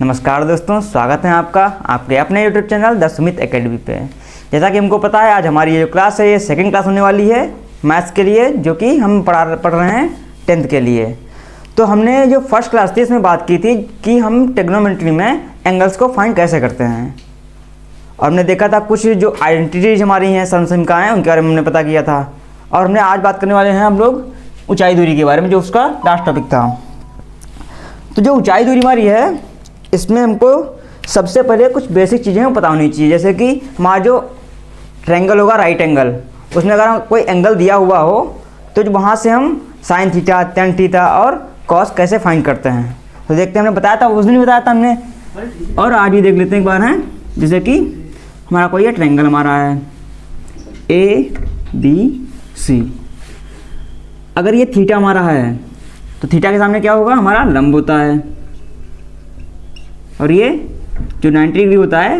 नमस्कार दोस्तों, स्वागत है आपका आपके अपने YouTube channel the Sumit academy पे। जैसा कि हमको पता है, आज हमारी ये जो क्लास है ये सेकंड क्लास होने वाली है मैथ्स के लिए, जो कि हम पढ़ रहे हैं 10th के लिए। तो हमने जो फर्स्ट क्लास थी इसमें बात की थी कि हम ट्रिग्नोमेट्री में एंगल्स को फाइंड कैसे करते हैं, और हमने देखा था कुछ जो आइडेंटिटीज हमारी हैं समसमकाएँ हैं उनके बारे में हमने पता किया था। और हमने आज बात करने वाले हैं हम लोग ऊंचाई दूरी के बारे में, जो उसका लास्ट टॉपिक था। तो जो ऊंचाई दूरी हमारी है इसमें हमको सबसे पहले कुछ बेसिक चीज़ें पता होनी चाहिए, जैसे कि हमारा जो ट्रायंगल होगा राइट एंगल, उसमें अगर कोई एंगल दिया हुआ हो तो जो वहाँ से हम साइन थीटा, टेन थीटा और कॉस कैसे फाइंड करते हैं। तो देखते हैं, हमने बताया था उस दिन भी बताया था हमने, और आज भी देख लेते हैं एक बार। हैं जैसे कि हमारा कोई ये ट्रायंगल हमारा है ABC, अगर ये थीटा हमारा है तो थीटा के सामने क्या होगा, हमारा लंब होता है, और ये जो 90 डिग्री होता है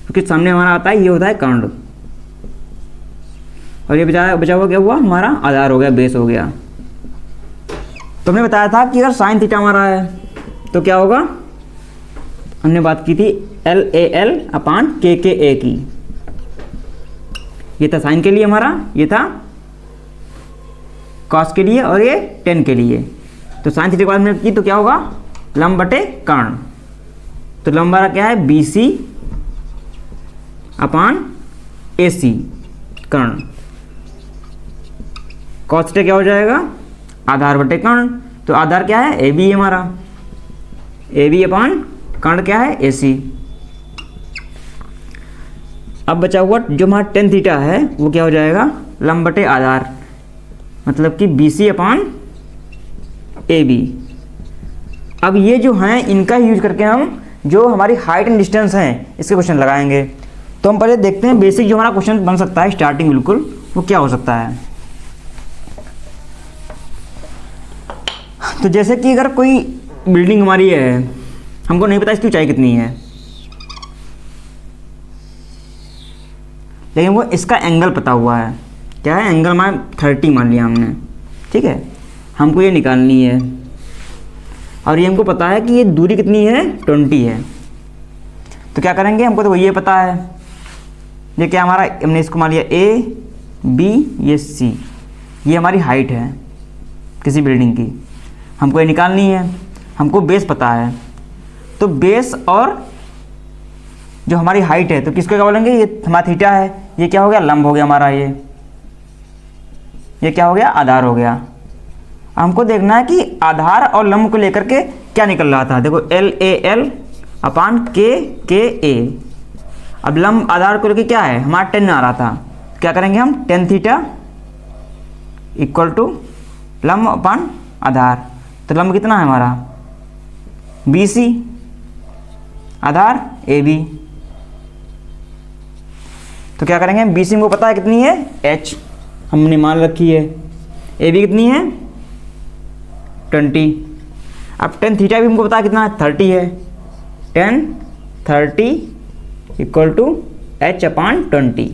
उसके सामने हमारा आता है, ये होता है कर्ण, और ये बचा हुआ क्या हुआ, हमारा आधार हो गया, बेस हो गया। तो हमने बताया था कि अगर साइन थीटा हमारा है तो क्या होगा, हमने बात की थी LAL/KKA की। ये था साइन के लिए हमारा, ये था कॉस के लिए, और ये टेन के लिए। तो साइन थीटा के बाद में की तो क्या होगा, लंब बटे कर्ण। तो लंब हमारा क्या है, BC/AC कर्ण। कॉस थीटा क्या हो जाएगा, आधार बटे कर्ण। तो आधार क्या है, AB है हमारा, AB/कर्ण क्या है, AC। अब बचा हुआ जो हमारा टेन थीटा है वो क्या हो जाएगा, लंब बटे आधार, मतलब कि BC/AB। अब ये जो हैं इनका यूज करके हम जो हमारी हाइट एंड डिस्टेंस हैं इसके क्वेश्चन लगाएंगे। तो हम पहले देखते हैं बेसिक जो हमारा क्वेश्चन बन सकता है स्टार्टिंग, बिल्कुल वो क्या हो सकता है। तो जैसे कि अगर कोई बिल्डिंग हमारी है, हमको नहीं पता इसकी ऊंचाई कितनी है, लेकिन वो इसका एंगल पता हुआ है, क्या है एंगल हमारा 30 मान लिया हमने, ठीक है। हमको ये निकालनी है, और ये हमको पता है कि ये दूरी कितनी है, 20 है। तो क्या करेंगे, हमको तो ये पता है, ये क्या हमारा, हमने इसको मान लिया AB, ये C, ये हमारी हाइट है किसी बिल्डिंग की, हमको ये निकालनी है। हमको बेस पता है, तो बेस और जो हमारी हाइट है तो किसको क्या बोलेंगे, ये हमारा थीटा है, ये क्या हो गया, लंब हो गया हमारा, ये क्या हो गया, आधार हो गया। हमको देखना है कि आधार और लंब को लेकर के क्या निकल रहा था। देखो LAL/KKA। अब लंब आधार को लेकर क्या है, हमारा 10 आ रहा था, क्या करेंगे हम, टेन थीटा इक्वल टू लंब/आधार। तो लंब कितना है हमारा, BC, आधार AB। तो क्या करेंगे, BC को पता है कितनी है, H हमने मान रखी है, AB कितनी है 20। अब टेन थीटा भी हमको पता है कितना है, 30 है, 10/30 इक्वल टू H/20।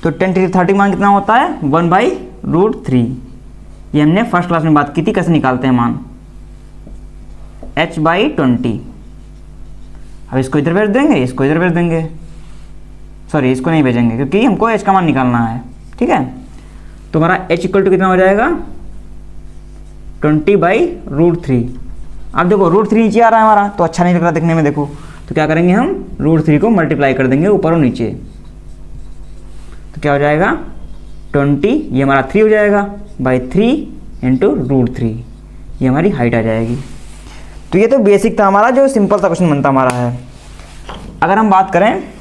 तो 10/30 मान कितना होता है, 1/√3। ये हमने फर्स्ट क्लास में बात की थी कैसे निकालते हैं मान, H/20। अब इसको इधर भेज देंगे, इसको इधर भेज देंगे, सॉरी इसको नहीं भेजेंगे क्योंकि हमको H का मान निकालना है, ठीक है। तो हमारा H इक्वल टू कितना हो जाएगा, 20/√3। अब देखो √3 नीचे आ रहा है हमारा, तो अच्छा नहीं लग रहा देखने में, देखो तो क्या करेंगे हम, √3 को मल्टीप्लाई कर देंगे ऊपर और नीचे। तो क्या हो जाएगा 20, ये हमारा 3 हो जाएगा, /3 इंटू √3, ये हमारी हाइट आ जाएगी। तो ये तो बेसिक था हमारा, जो सिंपल सा क्वेश्चन बनता हमारा है। अगर हम बात करें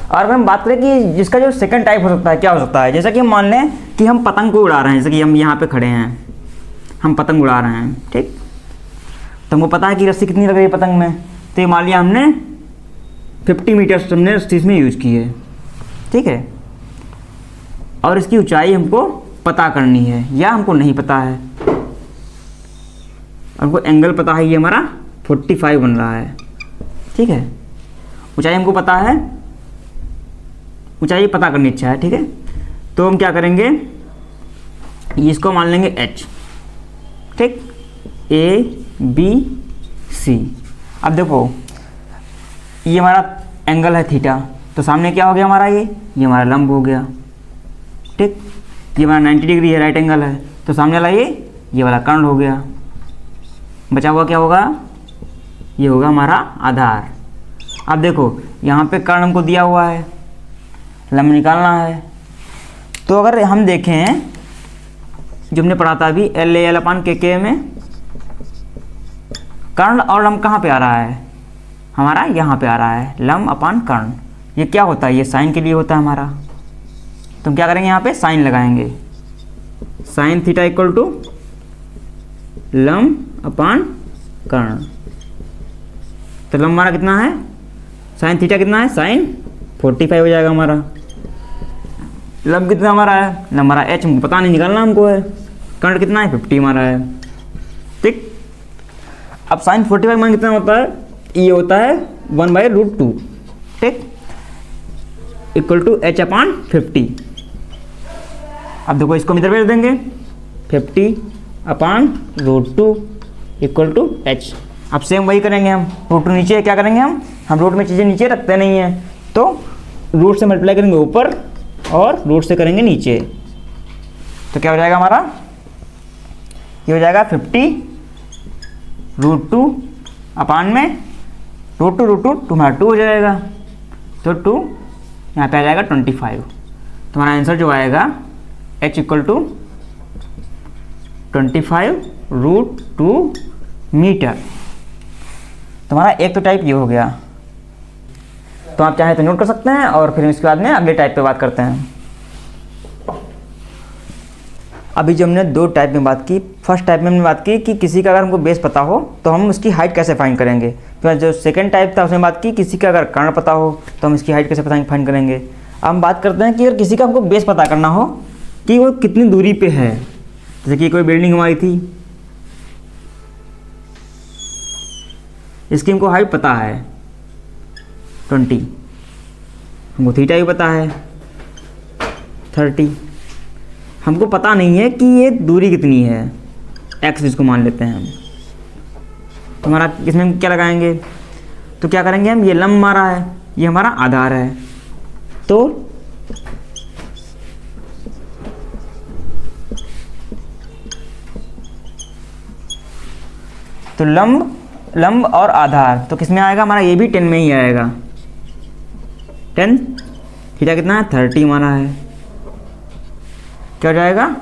और अगर हम बात करें कि जिसका जो सेकंड टाइप हो सकता है, क्या हो सकता है, जैसा कि हम मान लें कि हम पतंग को उड़ा रहे हैं, जैसे कि हम यहाँ पे खड़े हैं, हम पतंग उड़ा रहे हैं, ठीक। तो हमको पता है कि रस्सी कितनी लग रही है पतंग में, तो ये मान लिया हमने 50 मीटर हमने रस्सी इसमें यूज की है, ठीक है। और इसकी ऊंचाई हमको पता करनी है, या हमको नहीं पता है, हमको एंगल पता है, ये हमारा 45 बन रहा है, ठीक है। ऊंचाई हमको पता है, ऊंचाई पता करनी इच्छा है, ठीक है। तो हम क्या करेंगे, इसको मान लेंगे h, ठीक, ए बी सी। अब देखो ये हमारा एंगल है थीटा, तो सामने क्या हो गया हमारा, ये हमारा लंब हो गया, ठीक। ये हमारा 90 डिग्री है, राइट एंगल है, तो सामने वाला ये वाला कर्ण हो गया। बचा हुआ क्या होगा, ये होगा हमारा आधार। अब देखो यहाँ पे कर्ण हमको दिया हुआ है, लंब निकालना है। तो अगर हम देखें जो हमने पढ़ा था अभी एल ए एल अपान के में, कर्ण और लंब कहाँ पे आ रहा है हमारा, यहाँ पे आ रहा है, लंब अपान कर्ण। ये क्या होता है, ये साइन के लिए होता है हमारा। तो हम क्या करेंगे, यहाँ पे साइन लगाएंगे, साइन थीटा इक्वल टू लंब अपान कर्ण। तो लंब हमारा कितना है, साइन थीटा कितना है, साइन 45 हो जाएगा हमारा। लंब कितना हमारा है, लंब हमारा h हमको पता नहीं, निकालना हमको है। कर्ण कितना है, 50 हमारा है, ठीक। अब साइन 45 मान कितना होता है, ये होता है 1/√2, ठीक, इक्वल टू h अपान 50। अब देखो इसको इधर भेज देंगे, 50/√2 इक्वल टू h। अब सेम वही करेंगे हम, रूट नीचे क्या करेंगे हम रूट में चीज़ें नीचे रखते नहीं हैं, तो रूट से मल्टीप्लाई करेंगे ऊपर और रूट से करेंगे नीचे। तो क्या हो जाएगा हमारा, ये हो जाएगा 50√2 अपान में √2 हमारा 2 हो जाएगा, तो 2 यहाँ पे आ जाएगा 25। तो हमारा आंसर जो आएगा h इक्वल टू 25√2 मीटर। तो हमारा एक तो टाइप ये हो गया। तो आप चाहे तो नोट कर सकते हैं और फिर इसके बाद में अगले टाइप पे बात करते हैं। अभी जो हमने दो टाइप में बात की, फर्स्ट टाइप में हमने बात की कि किसी का अगर हमको बेस पता हो तो हम उसकी हाइट कैसे फाइंड करेंगे। फिर जो सेकंड टाइप था उसमें बात की किसी का अगर कर्ण पता हो तो हम इसकी हाइट कैसे फाइंड करेंगे। अब हम बात करते हैं कि अगर किसी का हमको बेस पता करना हो कि वो कितनी दूरी पे है। जैसे कि कोई बिल्डिंग हमारी थी, इसकी हमको हाइट पता है 20, हमको थीटा भी पता है 30, हमको पता नहीं है कि ये दूरी कितनी है, x इसको मान लेते हैं हम। तो हमारा इसमें हम क्या लगाएंगे, तो क्या करेंगे हम, ये लंब हमारा है, ये हमारा आधार है, तो लंब और आधार तो किस में आएगा हमारा, ये भी 10 में ही आएगा। 10 थीटा कितना है 30 हमारा है, क्या हो जाएगा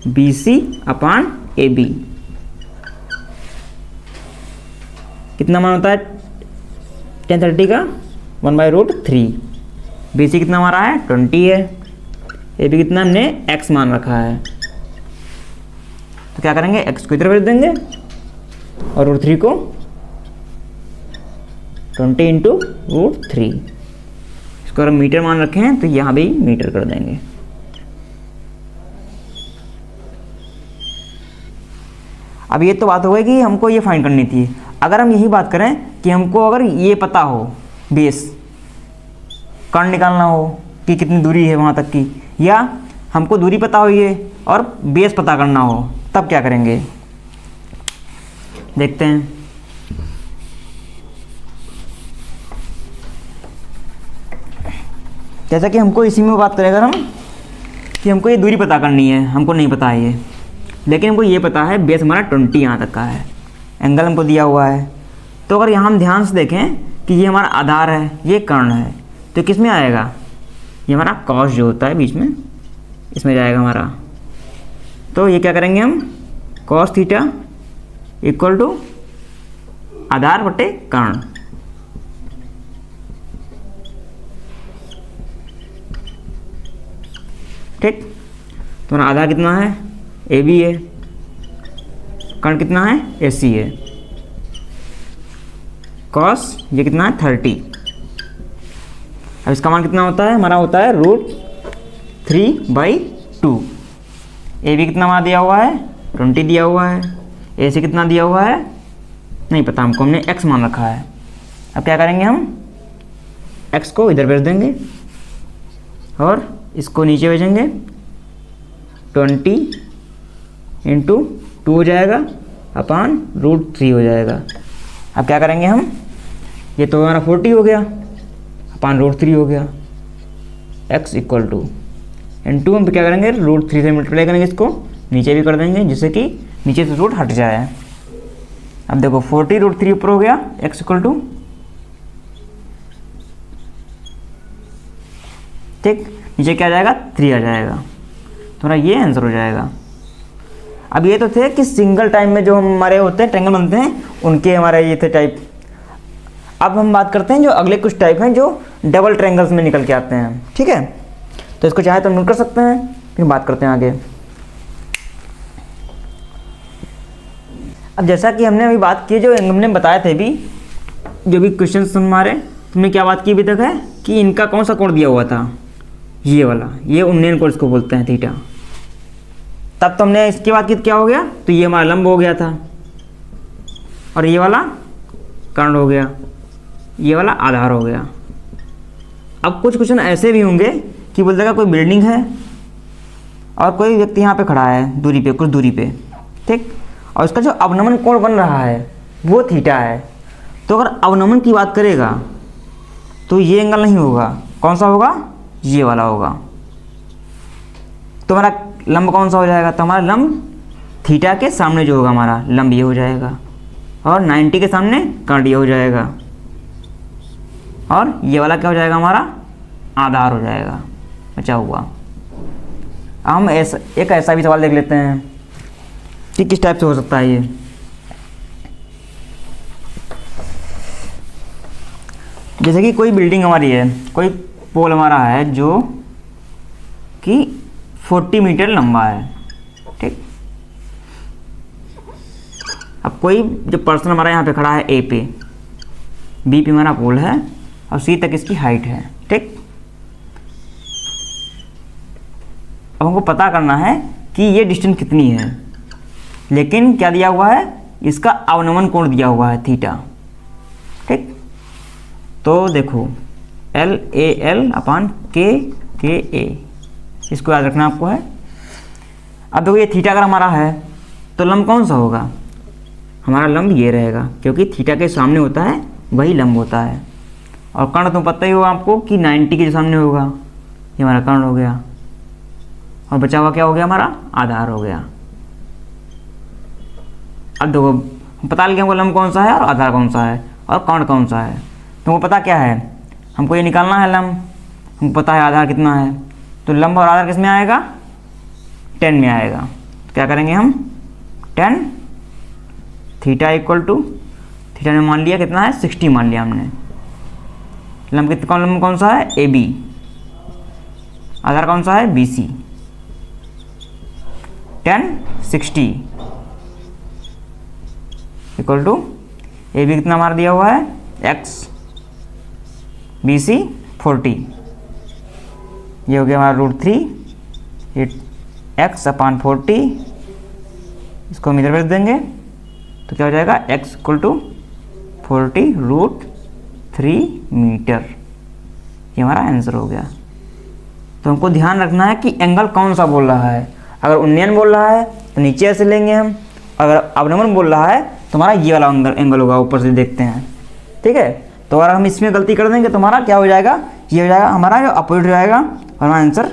BC अपान AB। कितना मान होता है 10 30 का 1/√3। BC कितना हमारा है 20 है, AB कितना हमने x मान रखा है। तो क्या करेंगे, x को इधर भेज देंगे और √3 को 20 × √3। इसको अगर मीटर मान रखे हैं तो यहाँ भी मीटर कर देंगे। अब ये तो बात हो गई कि हमको ये फाइंड करनी थी। अगर हम यही बात करें कि हमको अगर ये पता हो, बेस कर्ण निकालना हो कि कितनी दूरी है वहाँ तक की, या हमको दूरी पता हो ये और बेस पता करना हो, तब क्या करेंगे देखते हैं। जैसा कि हमको इसी में बात करें अगर हम कि हमको ये दूरी पता करनी है, हमको नहीं पता है ये, लेकिन हमको ये पता है बेस हमारा 20 यहाँ तक का है, एंगल हमको दिया हुआ है। तो अगर यहाँ हम ध्यान से देखें कि ये हमारा आधार है, ये कर्ण है, तो किस में आएगा, ये हमारा कॉस जो होता है बीच में, इसमें जाएगा हमारा। तो ये क्या करेंगे हम, कॉस थीटा इक्वल टू आधार बटे कर्ण। ठीक, तो हमारा आधार कितना है AB है, कर्ण कितना है AC है, कॉस ये कितना है 30। अब इसका मान कितना होता है, हमारा होता है √3/2। AB कितना हमारा दिया हुआ है 20 दिया हुआ है, AC कितना दिया हुआ है नहीं पता हमको, हमने x मान रखा है। अब क्या करेंगे हम, x को इधर भेज देंगे और इसको नीचे भेजेंगे 20 इंटू 2 हो जाएगा अपान √3 हो जाएगा। अब क्या करेंगे हम, ये तो हमारा 40 हो गया अपान √3 हो गया, x इक्वल टू इंटू हम क्या करेंगे √3 से मल्टीप्लाई करेंगे, इसको नीचे भी कर देंगे जिससे कि नीचे से रूट हट जाए। अब देखो 40 √3 ऊपर हो गया, x इक्वल टू, ठीक, नीचे क्या आ जाएगा 3 आ जाएगा, तुम्हारा ये आंसर हो जाएगा। अब ये तो थे कि सिंगल टाइम में जो हमारे होते हैं ट्रायंगल बनते हैं उनके हमारे ये थे टाइप। अब हम बात करते हैं जो अगले कुछ टाइप हैं जो डबल ट्रायंगल्स में निकल के आते हैं, ठीक है। तो इसको चाहे तो नोट कर सकते हैं, फिर बात करते हैं आगे। अब जैसा कि हमने अभी बात की, जो हमने बताए थे भी, जो भी क्वेश्चन हमारे, तुमने क्या बात की अभी तक है कि इनका कौन सा कोण दिया हुआ था, ये वाला, ये उन्नयन कोण इसको बोलते हैं थीटा। तब तो हमने इसके बाद की क्या हो गया, तो ये हमारा लंब हो गया था और ये वाला कर्ण हो गया, ये वाला आधार हो गया। अब कुछ क्वेश्चन ऐसे भी होंगे कि बोल देगा कोई बिल्डिंग है और कोई व्यक्ति यहाँ पे खड़ा है दूरी पे, कुछ दूरी पे, ठीक, और उसका जो अवनमन कोण बन रहा है वो थीटा है। तो अगर अवनमन की बात करेगा तो ये एंगल नहीं होगा, कौन सा होगा, ये वाला होगा। तो हमारा लंब कौन सा हो जाएगा, तो हमारा लंब थीटा के सामने जो होगा हमारा लंब ये हो जाएगा, और 90 के सामने कर्ण ये हो जाएगा, और ये वाला क्या हो जाएगा हमारा आधार हो जाएगा, बचा हुआ। हम एक ऐसा भी सवाल देख लेते हैं कि किस टाइप से हो सकता है ये। जैसे कि कोई बिल्डिंग हमारी है, कोई पोल हमारा है जो कि 40 मीटर लंबा है, ठीक। अब कोई जो पर्सन हमारा यहाँ पे खड़ा है ए पे, बी पे हमारा पोल है और सी तक इसकी हाइट है, ठीक। अब हमको पता करना है कि ये डिस्टेंस कितनी है, लेकिन क्या दिया हुआ है, इसका अवनमन कोण दिया हुआ है थीटा, ठीक। तो देखो LAL अपान KA, इसको याद रखना आपको है। अब देखो ये थीटा अगर हमारा है तो लंब कौन सा होगा, हमारा लंब ये रहेगा, क्योंकि थीटा के सामने होता है वही लंब होता है। और कर्ण तो पता ही होगा आपको कि 90 के सामने होगा, ये हमारा कर्ण हो गया, और बचा हुआ क्या हो गया हमारा आधार हो गया। अब देखो पता लग गया हमको लंब कौन सा है और आधार कौन सा है और कर्ण कौन सा है। तुमको पता क्या है, हमको ये निकालना है लंब, हमको पता है आधार कितना है, तो लंब और आधार किस में आएगा, 10 में आएगा। तो क्या करेंगे हम, 10 थीटा इक्वल टू, थीटा ने मान लिया कितना है 60 मान लिया हमने। लंब कौन सा है AB, आधार कौन सा है BC, 10 60 इक्वल टू AB कितना हमारा दिया हुआ है x, BC 40, ये हो गया हमारा √3, x अपान 40, इसको हम इधर रख देंगे तो क्या हो जाएगा x इक्वल टू 40 √3 मीटर, ये हमारा आंसर हो गया। तो हमको ध्यान रखना है कि एंगल कौन सा बोल रहा है। अगर उन्नयन बोल रहा है तो नीचे ऐसे लेंगे हम, अगर अवनमन बोल रहा है तो हमारा ये वाला एंगल होगा, ऊपर से देखते हैं, ठीक है। तो अगर हम इसमें गलती कर देंगे तो हमारा क्या हो जाएगा, ये हो जाएगा हमारा जो अपोजिट हो जाएगा और हमारा आंसर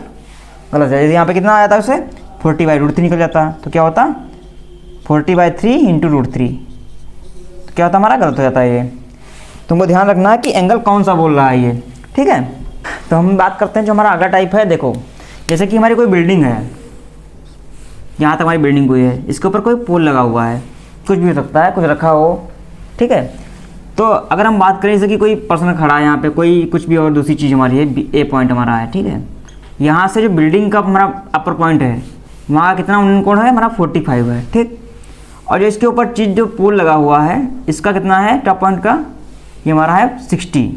गलत है। जैसे यहाँ पे कितना आया था उसे 40/√3 निकल जाता, तो क्या होता 40/3 इंटू √3, तो क्या होता हमारा गलत हो जाता है ये। तुमको ध्यान रखना है कि एंगल कौन सा बोल रहा है ये, ठीक है। तो हम बात करते हैं जो हमारा अगला टाइप है। देखो जैसे कि हमारी कोई बिल्डिंग है, यहाँ तक हमारी बिल्डिंग कोई है, इसके ऊपर कोई पोल लगा हुआ है, कुछ भी हो सकता है, कुछ रखा हो, ठीक है। तो अगर हम बात करें जैसे कि कोई पर्सन खड़ा है यहाँ पे, कोई कुछ भी और दूसरी चीज़ हमारी है, ए पॉइंट हमारा है, ठीक है। यहाँ से जो बिल्डिंग का हमारा अपर पॉइंट है वहाँ कितना उन्नयन कोण है हमारा 45 है, ठीक। और जो इसके ऊपर चीज़ जो पोल लगा हुआ है इसका कितना है टॉप पॉइंट का, ये हमारा है 60।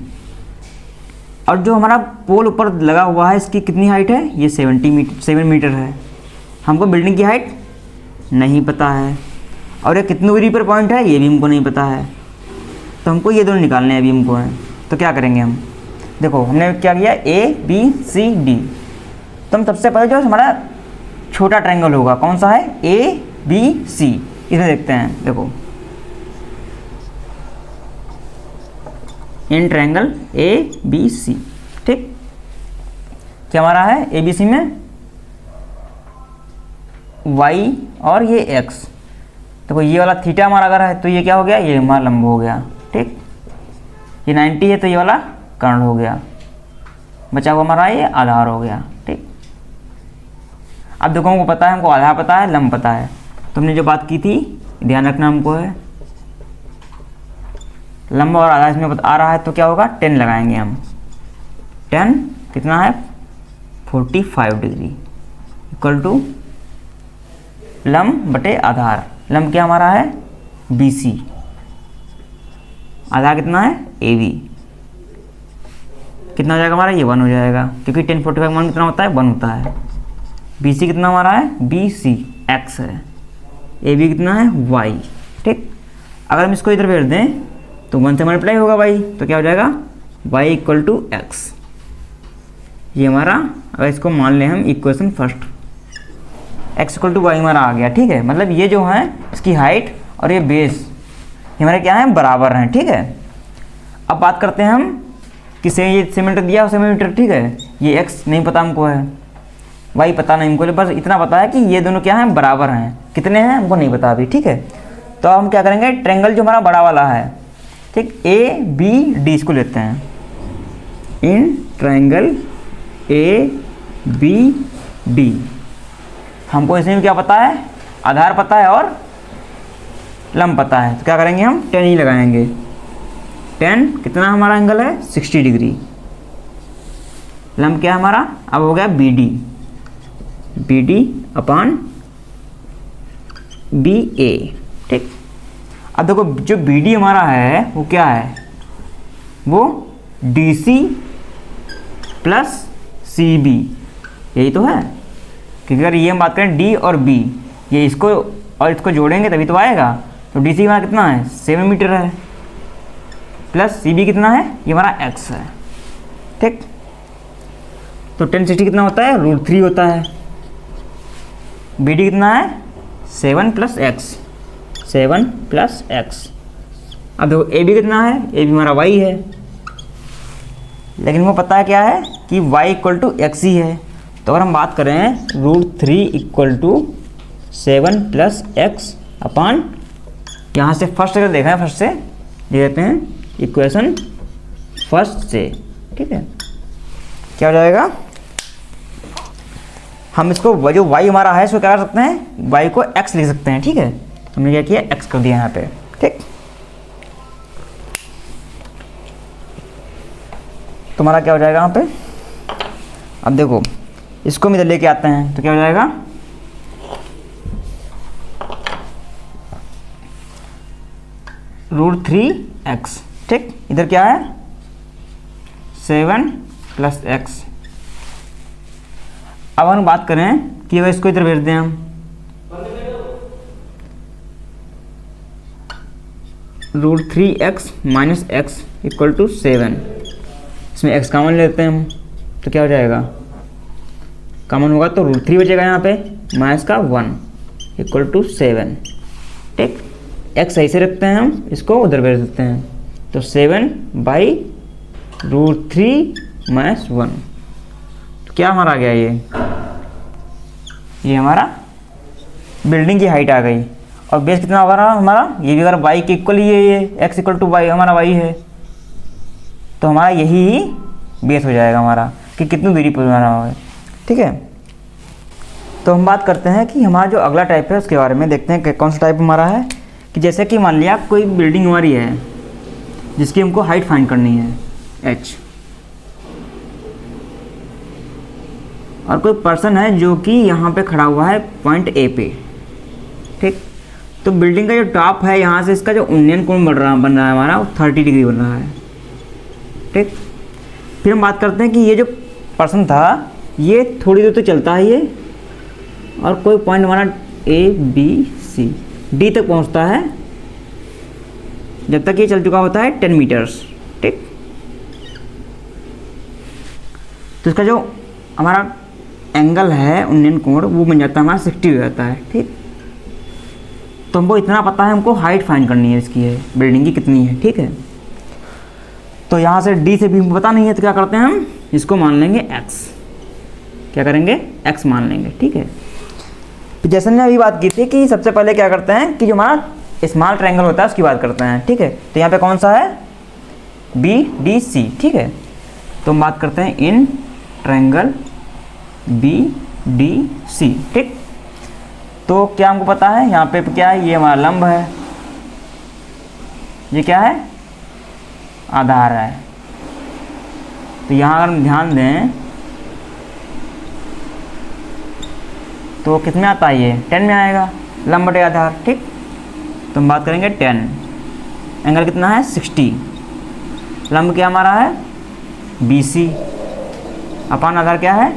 और जो हमारा पोल ऊपर लगा हुआ है इसकी कितनी हाइट है, ये 7 मीटर है। हमको बिल्डिंग की हाइट नहीं पता है, और ये कितनी दूरी पर पॉइंट है ये भी हमको नहीं पता है। तो हमको ये दोनों निकालने हैं अभी हमको है। तो क्या करेंगे हम, देखो हमने क्या किया A B C D। तो हम सबसे पहले जो हमारा छोटा ट्रायंगल होगा, कौन सा है, ए बी सी। इसे देखते हैं, देखो इन ट्रायंगल ए बी सी, ठीक। क्या हमारा है ए बी सी में y और ये x, देखो ये वाला थीटा हमारा अगर है तो ये क्या हो गया, ये हमारा लंब हो गया, ठीक। ये 90 है तो ये वाला कर्ण हो गया, बचा हुआ हमारा ये आधार हो गया, ठीक। अब देखो हमको पता है, हमको आधार पता है, लंब पता है, तो हमने जो बात की थी ध्यान रखना हमको है, लंब और आधार इसमें आ रहा है तो क्या होगा, 10 लगाएंगे हम। 10 कितना है, 45 डिग्री इक्वल टू लंब बटे आधार। लंब क्या हमारा है BC, आधार कितना है AB, कितना हो जाएगा हमारा, ये 1 हो जाएगा, क्योंकि 10 45 मान कितना होता है, 1 होता है। BC कितना हमारा है, BC x है, AB कितना है y, ठीक। अगर हम इसको इधर भेज दें तो 1 से मल्टीप्लाई होगा y, तो क्या हो जाएगा y इक्वल टू एक्स। ये हमारा, अगर इसको मान लें हम equation first, x equal to y हमारा आ गया, ठीक है। मतलब ये जो है इसकी हाइट और ये बेस ये हमारे क्या है, बराबर हैं, ठीक है। अब बात करते हैं हम कि ये सेंटीमीटर दिया है सेंटीमीटर, ठीक है। ये x नहीं पता हमको है, y पता नहीं हमको, बस इतना पता है कि ये दोनों क्या हैं, बराबर हैं। कितने हैं हमको नहीं पता अभी, ठीक है। तो अब हम क्या करेंगे, ट्रायंगल जो हमारा बड़ा वाला है, ठीक, ए बी डी इसको लेते हैं। In triangle A B D हमको इसमें क्या पता है, आधार पता है और लंब पता है, तो क्या करेंगे हम 10 ही लगाएंगे। 10 कितना हमारा एंगल है, 60 डिग्री। लंब क्या हमारा अब हो गया बी डी अपॉन बी ए, ठीक। अब देखो जो बी डी हमारा है वो क्या है, वो D C plus C B, यही तो है। क्योंकि अगर ये हम बात करें डी और बी, ये इसको और इसको जोड़ेंगे तभी तो आएगा। तो डी सी हमारा कितना है, 7 मीटर है, प्लस सी बी कितना है, ये हमारा x है, ठीक। तो 10 60 कितना होता है, √3 होता है। बी डी कितना है, 7 प्लस एक्स, 7 प्लस एक्स। अब देखो ए बी कितना है, ए बी हमारा y है, लेकिन वो पता है क्या है कि y इक्वल टू एक्स ही है। तो अगर हम बात करें √3 equal to 7 plus x upon, यहाँ से फर्स्ट अगर देखा है, फर्स्ट से ले लेते हैं इक्वेशन फर्स्ट से, ठीक है। क्या हो जाएगा, हम इसको जो y हमारा है इसको क्या कर सकते हैं, y को x लिख सकते हैं, ठीक है। हमने क्या किया, x कर दिया यहाँ पे, ठीक। तुम्हारा क्या हो जाएगा यहाँ पे, अब देखो इसको हम इधर लेके आते हैं तो क्या हो जाएगा, √3x, ठीक। इधर क्या है 7 प्लस एक्स। अब हम बात करें कि अगर इसको इधर भेज दें हम, √3x minus x equal to 7, इसमें x कॉमन लेते हैं हम तो क्या हो जाएगा, कॉमन होगा तो √3 बचेगा यहाँ पे, माइनस का 1 इक्वल टू 7, ठीक। x सही से रखते हैं हम, इसको उधर भेज देते हैं तो 7 बाई √3 माइनस 1, तो क्या हमारा आ गया, ये हमारा बिल्डिंग की हाइट आ गई। और बेस कितना होगा हमारा, ये भी अगर y के इक्वल ही है, ये x इक्वल टू वाई हमारा y है, तो हमारा यही बेस हो जाएगा हमारा कि कितनी दूरी पर बना हुआ है, ठीक है। तो हम बात करते हैं कि हमारा जो अगला टाइप है उसके बारे में देखते हैं कि कौन सा टाइप हमारा है। कि जैसे कि मान लिया कोई बिल्डिंग हमारी है जिसकी हमको हाइट फाइंड करनी है h, और कोई पर्सन है जो कि यहाँ पे खड़ा हुआ है पॉइंट A पे, ठीक। तो बिल्डिंग का जो टॉप है यहाँ से इसका जो उन्नयन कोण बन रहा है हमारा, वो 30 डिग्री बन रहा है, ठीक। फिर हम बात करते हैं कि ये जो पर्सन था ये थोड़ी दूर तो चलता है ये, और कोई पॉइंट हमारा ABC D तक पहुंचता है, जब तक ये चल चुका होता है 10 मीटर्स, ठीक। तो इसका जो हमारा एंगल है उन्नयन कोण वो बन जाता है हमारा 60 हो जाता है। ठीक, तो हमको इतना पता है, हमको हाइट फाइंड करनी है इसकी, है बिल्डिंग की कितनी है। ठीक है, तो यहाँ से डी से भी हमको पता नहीं है, तो क्या करते हैं हम इसको मान लेंगे x। क्या करेंगे, x मान लेंगे। ठीक है, तो जैसे हमने अभी बात की थी कि सबसे पहले क्या करते हैं कि जो हमारा स्मॉल ट्रायंगल होता है उसकी बात करते हैं। ठीक है, तो यहाँ पे कौन सा है, बी डी सी। ठीक है, तो हम बात करते हैं in triangle B D C. ठीक, तो क्या हमको पता है यहाँ पे क्या है, ये हमारा लंब है, ये क्या है, आधार है। तो यहाँ अगर हम ध्यान दें तो कितने आता है, ये 10 में आएगा, लंब बटे आधार। ठीक, तो हम बात करेंगे 10, एंगल कितना है 60, लंब क्या हमारा है BC, अपान आधार क्या है,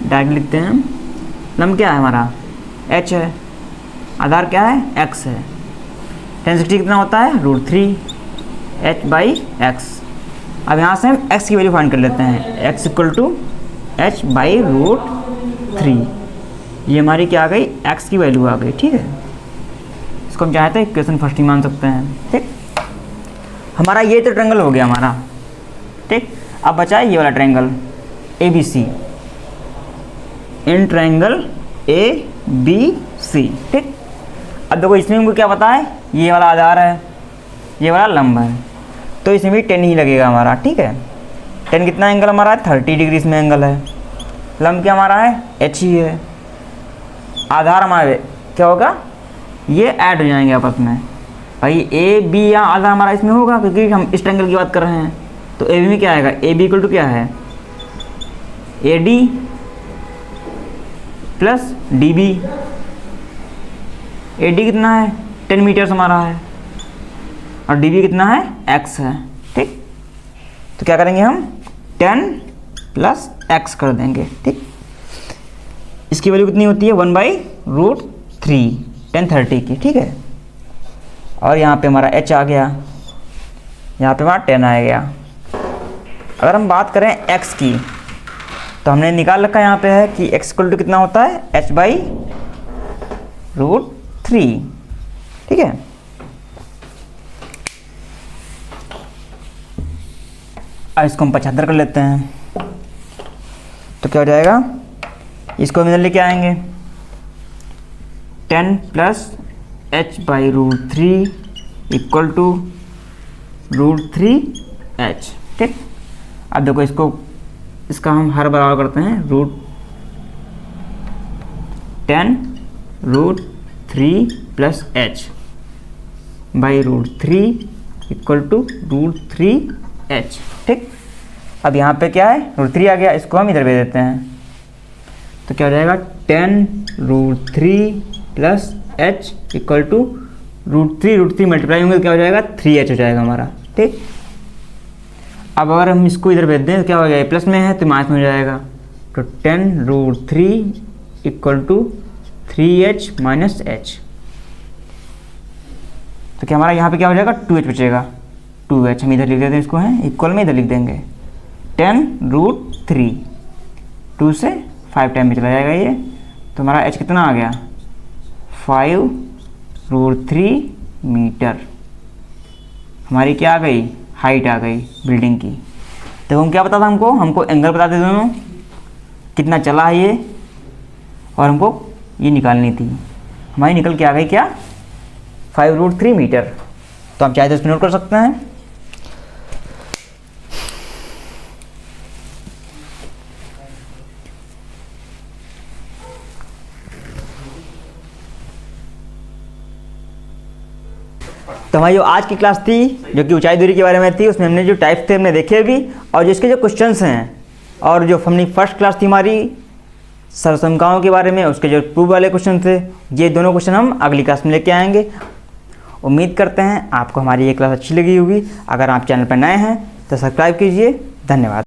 डायरेक्ट लिखते हैं हम, लंब क्या है हमारा h है, आधार क्या है x है। 10 60 कितना होता है √3 h/x। अब यहाँ से हम x की वैल्यू फाइंड कर लेते हैं, x = h/√3। ये हमारी क्या आ गई, x की वैल्यू आ गई। ठीक है, इसको हम चाहते हैं इक्वेशन फर्स्ट ही मान सकते हैं। ठीक, हमारा ये तो ट्रायंगल हो गया हमारा। ठीक, अब बचा ये वाला triangle ABC, in triangle ABC। ठीक, अब देखो इसमें हमको क्या पता है, ये वाला आधार है, ये वाला लंब है, तो इसमें भी 10 ही लगेगा हमारा। ठीक है, 10 कितना एंगल हमारा है 30 डिग्री इसमें एंगल है, लंब क्या हमारा है h ही है, आधार हमारे क्या होगा, ये ऐड हो जाएंगे आपस में भाई, ए बी या आधार हमारा इसमें होगा क्योंकि हम इस ट्रायंगल की बात कर रहे हैं। तो ए बी में क्या आएगा, ए बी इक्वल टू क्या है AD प्लस DB। AD कितना है 10 मीटर्स हमारा है, और DB कितना है x है। ठीक, तो क्या करेंगे हम 10 + x कर देंगे। ठीक, इसकी वैल्यू कितनी होती है 1/√3 1030 की। ठीक है, और यहाँ पे हमारा h आ गया, यहाँ पे हमारा 10 आ गया। अगर हम बात करें x की तो हमने निकाल रखा यहाँ पे है कि x = कितना होता है h/√3। ठीक है, अब इसको हम 75 कर लेते हैं, तो क्या हो जाएगा, इसको हम इधर लेके आएंगे 10 + h/√3 = √3h। ठीक, अब देखो इसका हम हर बराबर करते हैं √10 √3 + h/√3 = √3h। ठीक, अब यहाँ पे क्या है √3 आ गया, इसको हम इधर भेज देते हैं, तो क्या हो जाएगा 10 √3 + h = √3 मल्टीप्लाई होंगे तो क्या हो जाएगा 3h हो जाएगा हमारा। ठीक, अब अगर हम इसको इधर भेज दें तो क्या हो जाएगा, प्लस में है तो माइनस में हो जाएगा, तो 10 √3 = 3h - h। तो क्या हमारा यहाँ पे क्या हो जाएगा 2h बचेगा, 2h हम इधर लिख देते हैं, इसको है इक्वल में इधर लिख देंगे 10 √3, 2 से 5 टाइम में चला जाएगा ये, तो हमारा h कितना आ गया 5√3 मीटर। हमारी क्या आ गई, हाइट आ गई बिल्डिंग की। तो हम क्या पता था, हमको एंगल बता दे दोनों कितना चला है ये, और हमको ये निकालनी थी, हमारी निकल के आ गई क्या 5√3 मीटर। तो आप चाहे तो इसको नोट कर सकते हैं। तो हमारी जो आज की क्लास थी जो कि ऊंचाई दूरी के बारे में थी, उसमें हमने जो टाइप्स थे हमने देखे भी, और जिसके जो क्वेश्चंस हैं, और जो हमने फर्स्ट क्लास थी हमारी सरसंख्याओं के बारे में, उसके जो प्रूफ वाले क्वेश्चन थे, ये दोनों क्वेश्चन हम अगली क्लास में लेके आएंगे। उम्मीद करते हैं आपको हमारी ये क्लास अच्छी लगी होगी। अगर आप चैनल पर नए हैं तो सब्सक्राइब कीजिए। धन्यवाद।